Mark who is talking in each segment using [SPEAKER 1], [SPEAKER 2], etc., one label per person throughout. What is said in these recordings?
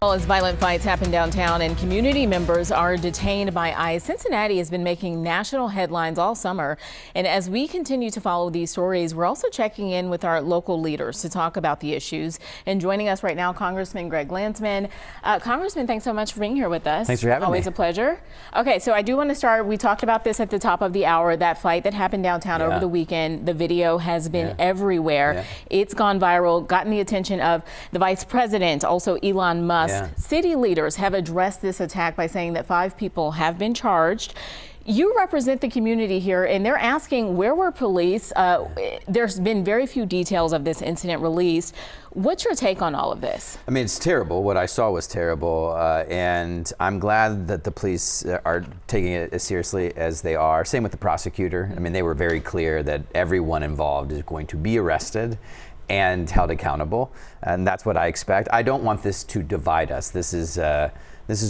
[SPEAKER 1] Well, as violent fights happen downtown and community members are detained by ICE, Cincinnati has been making national headlines all summer. And as we continue to follow these stories, we're also checking in with our local leaders to talk about the issues. And joining us right now, Congressman Greg Landsman. Congressman, thanks so much for being here with us.
[SPEAKER 2] Thanks for having me.
[SPEAKER 1] Always a pleasure. Okay, so I do want to start. We talked about this at the top of the hour, that fight that happened downtown over the weekend. The video has been everywhere. It's gone viral, gotten the attention of the vice president, also Elon Musk. City leaders have addressed this attack by saying that 5 people have been charged. You represent the community here, and they're asking, where were police? There's been very few details of this incident released. What's your take on all of this?
[SPEAKER 2] I mean, it's terrible. What I saw was terrible, and I'm glad that the police are taking it as seriously as they are. Same with the prosecutor. I mean, they were very clear that everyone involved is going to be arrested and held accountable, and that's what I expect. I don't want this to divide us. This is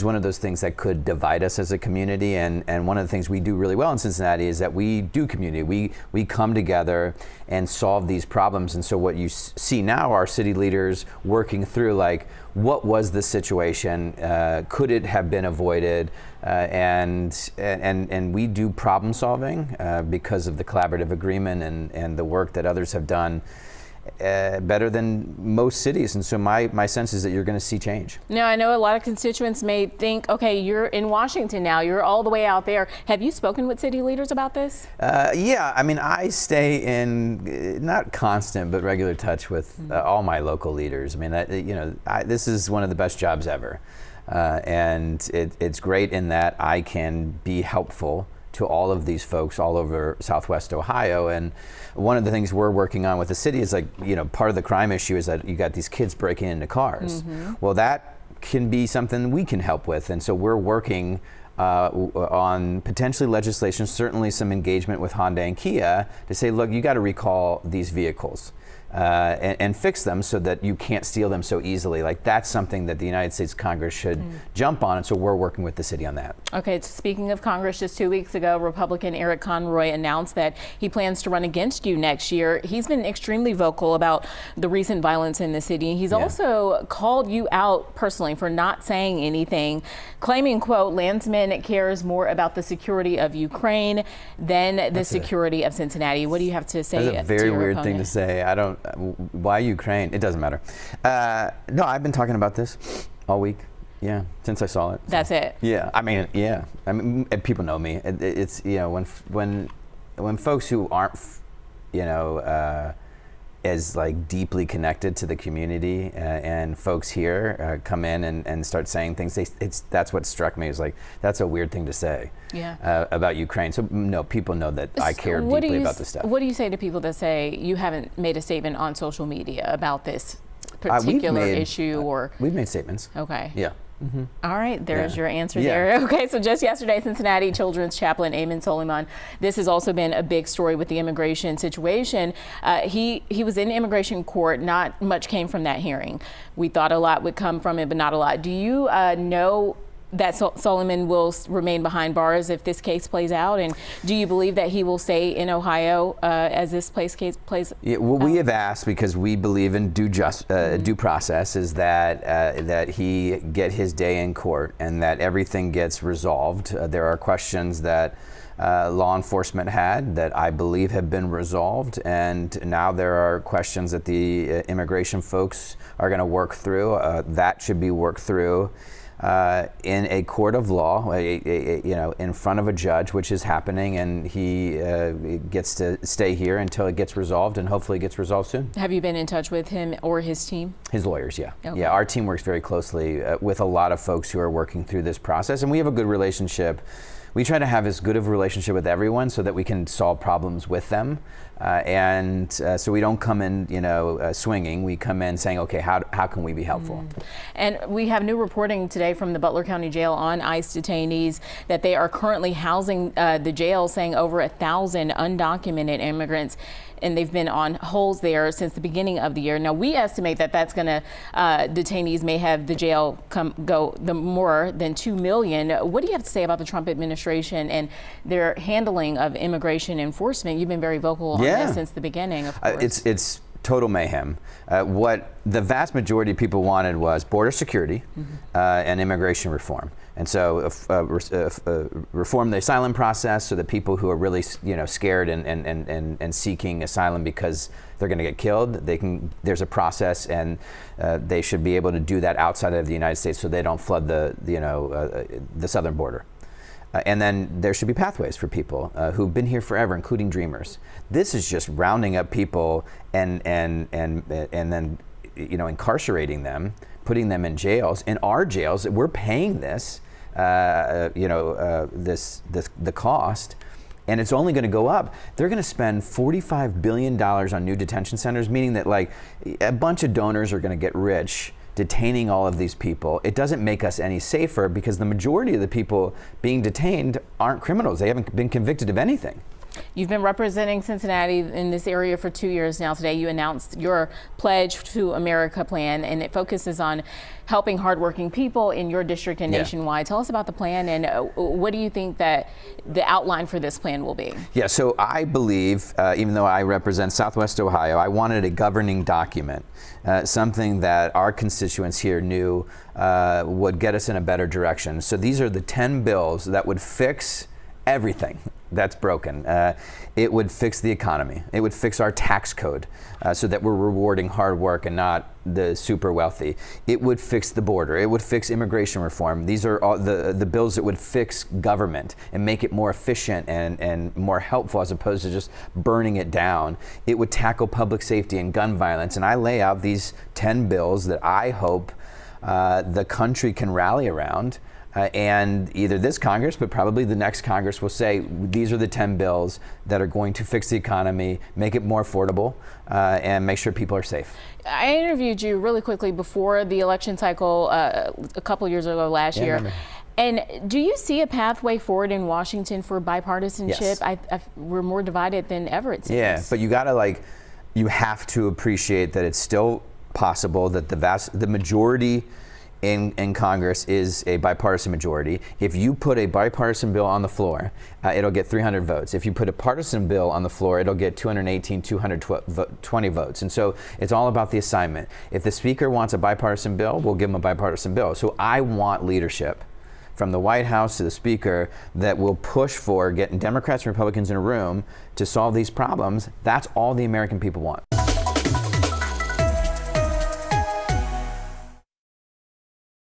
[SPEAKER 2] one of those things that could divide us as a community, and one of the things we do really well in Cincinnati is that we do community. We come together and solve these problems. And so what you see now are city leaders working through, like, what was the situation? Could it have been avoided? And we do problem solving because of the collaborative agreement and the work that others have done better than most cities. And so my sense is that you're going to see change.
[SPEAKER 1] Now, I know a lot of constituents may think, okay, you're in Washington now, you're all the way out there. Have you spoken with city leaders about this?
[SPEAKER 2] Yeah, I mean, I stay in not constant but regular touch with all my local leaders. I mean, this is one of the best jobs ever, and it's great in that I can be helpful to all of these folks all over Southwest Ohio. And one of the things we're working on with the city is, like, part of the crime issue is that you got these kids breaking into cars. Well, that can be something we can help with. And so we're working on potentially legislation, certainly some engagement with Honda and Kia to say, look, you got to recall these vehicles and fix them so that you can't steal them so easily. Like, that's something that the United States Congress should jump on, and so we're working with the city on that.
[SPEAKER 1] Okay, so speaking of Congress, just 2 weeks ago, Republican Eric Conroy announced that he plans to run against you next year. He's been extremely vocal about the recent violence in the city. He's also called you out personally for not saying anything, claiming, quote, Landsman cares more about the security of Ukraine than the security of Cincinnati. What do you have to say?
[SPEAKER 2] That's a very weird thing to say. Why Ukraine? It doesn't matter. No, I've been talking about this all week. Yeah, since I saw it. So.
[SPEAKER 1] That's it.
[SPEAKER 2] Yeah, I mean, people know me. It's when folks who aren't, as like deeply connected to the community and folks here come in and start saying things. That's what struck me. Is like, that's a weird thing to say about Ukraine. So no, people know that I care deeply about this stuff.
[SPEAKER 1] What do you say to people that say you haven't made a statement on social media about this particular issue? Or
[SPEAKER 2] we've made statements.
[SPEAKER 1] Okay.
[SPEAKER 2] Yeah.
[SPEAKER 1] All right, there's your answer there. Okay, so just yesterday, Cincinnati Children's Chaplain Ayman Soleiman, this has also been a big story with the immigration situation. He was in immigration court. Not much came from that hearing. We thought a lot would come from it, but not a lot. Do you know that Soleiman will remain behind bars if this case plays out? And do you believe that he will stay in Ohio as this plays
[SPEAKER 2] Yeah, what we have asked, because we believe in due process, is that he get his day in court and that everything gets resolved. There are questions that law enforcement had that I believe have been resolved, and now there are questions that the immigration folks are going to work through. That should be worked through in a court of law, in front of a judge, which is happening, and he gets to stay here until it gets resolved, and hopefully it gets resolved soon.
[SPEAKER 1] Have you been in touch with him or his team?
[SPEAKER 2] His lawyers, yeah.
[SPEAKER 1] Okay.
[SPEAKER 2] Yeah, our team works very closely with a lot of folks who are working through this process, and we have a good relationship. We try to have as good of a relationship with everyone so that we can solve problems with them. So we don't come in, swinging. We come in saying, okay, how can we be helpful?
[SPEAKER 1] And we have new reporting today from the Butler County Jail on ICE detainees that they are currently housing the jail, saying over 1,000 undocumented immigrants. And they've been on holds there since the beginning of the year. Now, we estimate that that's going to, detainees may have the jail go more than 2 million. What do you have to say about the Trump administration and their handling of immigration enforcement? You've been very vocal on this since the beginning, of course.
[SPEAKER 2] It's total mayhem. What the vast majority of people wanted was border security and immigration reform. And so reform the asylum process so that people who are really scared and seeking asylum because they're going to get killed, there's a process, and they should be able to do that outside of the United States so they don't flood the southern border. And then there should be pathways for people who've been here forever, including dreamers. This is just rounding up people and then incarcerating them, putting them in jails. In our jails, we're paying this, the cost, and it's only going to go up. They're going to spend $45 billion on new detention centers, meaning that like a bunch of donors are going to get rich detaining all of these people. It doesn't make us any safer because the majority of the people being detained aren't criminals. They haven't been convicted of anything.
[SPEAKER 1] You've been representing Cincinnati in this area for 2 years now. Today you announced your Pledge to America plan, and it focuses on helping hardworking people in your district and nationwide. Tell us about the plan, and what do you think that the outline for this plan will be? Yeah,
[SPEAKER 2] so I believe, even though I represent Southwest Ohio, I wanted a governing document, something that our constituents here knew would get us in a better direction. So these are the 10 bills that would fix everything that's broken. It would fix the economy. It would fix our tax code so that we're rewarding hard work and not the super wealthy. It would fix the border. It would fix immigration reform. These are all the bills that would fix government and make it more efficient and more helpful as opposed to just burning it down. It would tackle public safety and gun violence. And I lay out these 10 bills that I hope the country can rally around. And either this Congress, but probably the next Congress, will say these are the 10 bills that are going to fix the economy, make it more affordable, and make sure people are safe.
[SPEAKER 1] I interviewed you really quickly before the election cycle a couple years ago last year. And do you see a pathway forward in Washington for bipartisanship? Yes. We're more divided than ever, it seems.
[SPEAKER 2] Yeah, but you have to appreciate that it's still possible that the majority in Congress is a bipartisan majority. If you put a bipartisan bill on the floor, it'll get 300 votes. If you put a partisan bill on the floor, it'll get 218, 220 votes. And so it's all about the assignment. If the speaker wants a bipartisan bill, we'll give him a bipartisan bill. So I want leadership from the White House to the speaker that will push for getting Democrats and Republicans in a room to solve these problems. That's all the American people want.